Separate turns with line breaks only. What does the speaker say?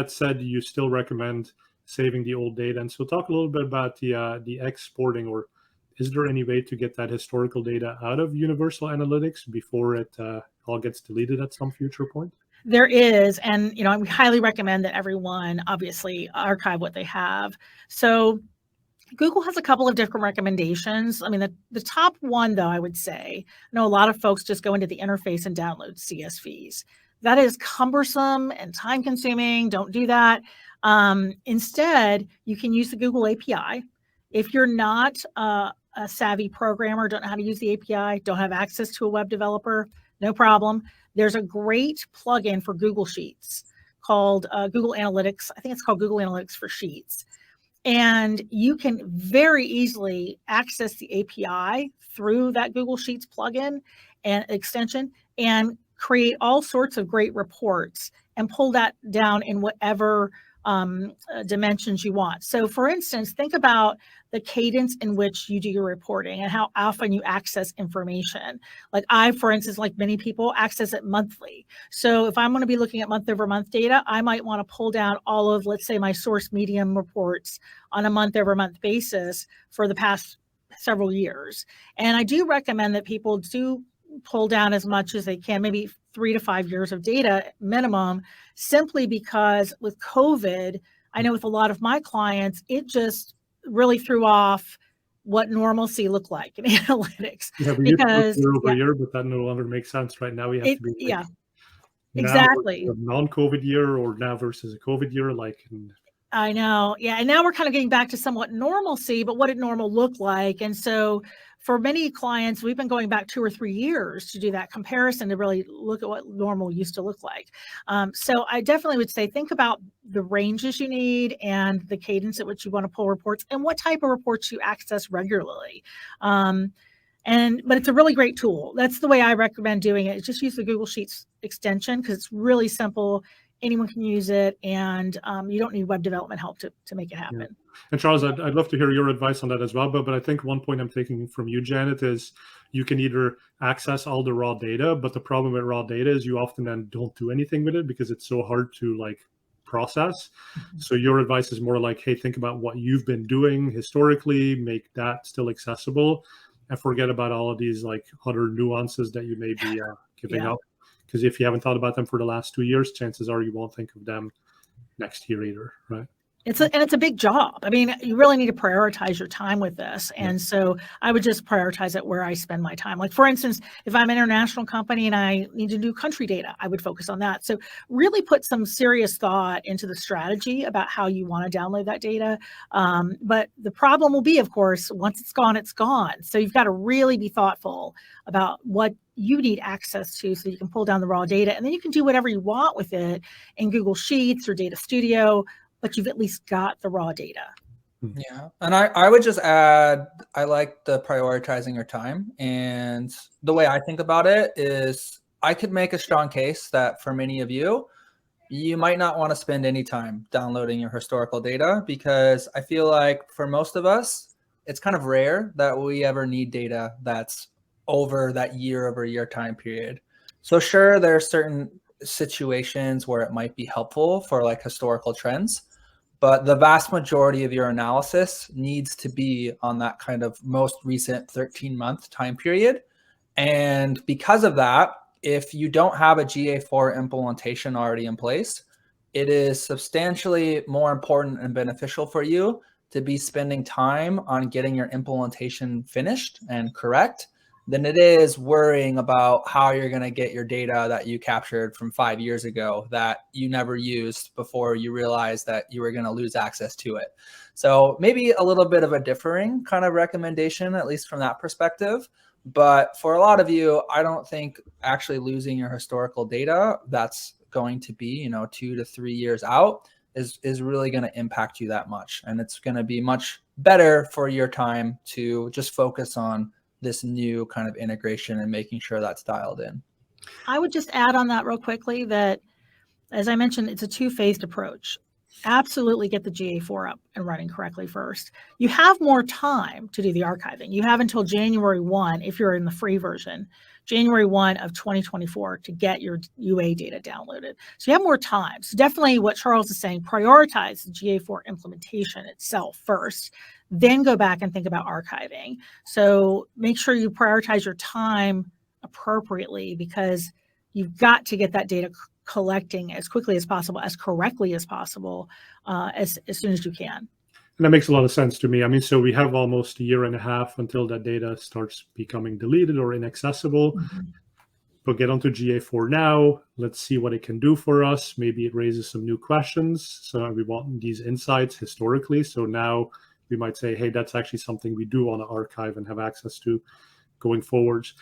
that said, you still recommend saving the old data. And so talk a little bit about the exporting, or is there any way to get that historical data out of Universal Analytics before it all gets deleted at some future point?
There is, and we highly recommend that everyone obviously archive what they have. So Google has a couple of different recommendations. I mean, the top one, though, I would say, I know a lot of folks just go into the interface and download CSVs. That is cumbersome and time consuming. Don't do that. Instead, you can use the Google API. If you're not a savvy programmer, don't know how to use the API, don't have access to a web developer, no problem. There's a great plugin for Google Sheets called Google Analytics. I think it's called Google Analytics for Sheets. And you can very easily access the API through that Google Sheets plugin and extension and create all sorts of great reports and pull that down in whatever dimensions you want. So for instance, think about the cadence in which you do your reporting and how often you access information. Like I, for instance, like many people, access it monthly. So if I'm going to be looking at month over month data, I might want to pull down all of, let's say, my source medium reports on a month over month basis for the past several years. And I do recommend that people do pull down as much as they can, maybe 3 to 5 years of data minimum, simply because with COVID, I know with a lot of my clients, it just really threw off what normalcy looked like in analytics.
Yeah, we
because
year over year, but that no longer makes sense right now. We have to be like,
exactly.
Non-COVID year or now versus a COVID year,
I know. Yeah. And now we're kind of getting back to somewhat normalcy, but what did normal look like? And so for many clients, we've been going back 2 or 3 years to do that comparison to really look at what normal used to look like. So I definitely would say, think about the ranges you need and the cadence at which you want to pull reports and what type of reports you access regularly. But it's a really great tool. That's the way I recommend doing it. Just use the Google Sheets extension because it's really simple. Anyone can use it, and you don't need web development help to make it happen.
Yeah. And Charles, I'd love to hear your advice on that as well. But I think one point I'm taking from you, Janet, is you can either access all the raw data, but the problem with raw data is you often then don't do anything with it because it's so hard to process. Mm-hmm. So your advice is more like, hey, think about what you've been doing historically, make that still accessible, and forget about all of these other nuances that you may be giving up. Because if you haven't thought about them for the last 2 years, chances are you won't think of them next year either, right?
It's a big job. I mean, you really need to prioritize your time with this. And so I would just prioritize it where I spend my time. Like, for instance, if I'm an international company and I need to do country data, I would focus on that. So really put some serious thought into the strategy about how you want to download that data. But the problem will be, of course, once it's gone, it's gone. So you've got to really be thoughtful about what you need access to so you can pull down the raw data. And then you can do whatever you want with it in Google Sheets or Data Studio, but you've at least got the raw data.
Yeah. And I would just add, I like the prioritizing your time. And the way I think about it is I could make a strong case that for many of you, you might not want to spend any time downloading your historical data, because I feel like for most of us, it's kind of rare that we ever need data that's over that year-over-year time period. So sure, there are certain situations where it might be helpful for historical trends, but the vast majority of your analysis needs to be on that kind of most recent 13-month time period. And because of that, if you don't have a GA4 implementation already in place, it is substantially more important and beneficial for you to be spending time on getting your implementation finished and correct than it is worrying about how you're going to get your data that you captured from 5 years ago that you never used before you realized that you were going to lose access to it. So maybe a little bit of a differing kind of recommendation, at least from that perspective. But for a lot of you, I don't think actually losing your historical data that's going to be, 2 to 3 years out is really going to impact you that much. And it's going to be much better for your time to just focus on this new kind of integration and making sure that's dialed in.
I would just add on that real quickly that, as I mentioned, it's a two-phased approach. Absolutely get the GA4 up and running correctly first. You have more time to do the archiving. You have until January 1, if you're in the free version, January 1 of 2024 to get your UA data downloaded. So you have more time. So definitely what Charles is saying, prioritize the GA4 implementation itself first, then go back and think about archiving. So make sure you prioritize your time appropriately, because you've got to get that data collecting as quickly as possible, as correctly as possible, as soon as you can.
And that makes a lot of sense to me. I mean, so we have almost a year and a half until that data starts becoming deleted or inaccessible.
Mm-hmm.
But get onto GA4 now. Let's see what it can do for us. Maybe it raises some new questions. So we want these insights historically. So now we might say, hey, that's actually something we do want to archive and have access to going forwards.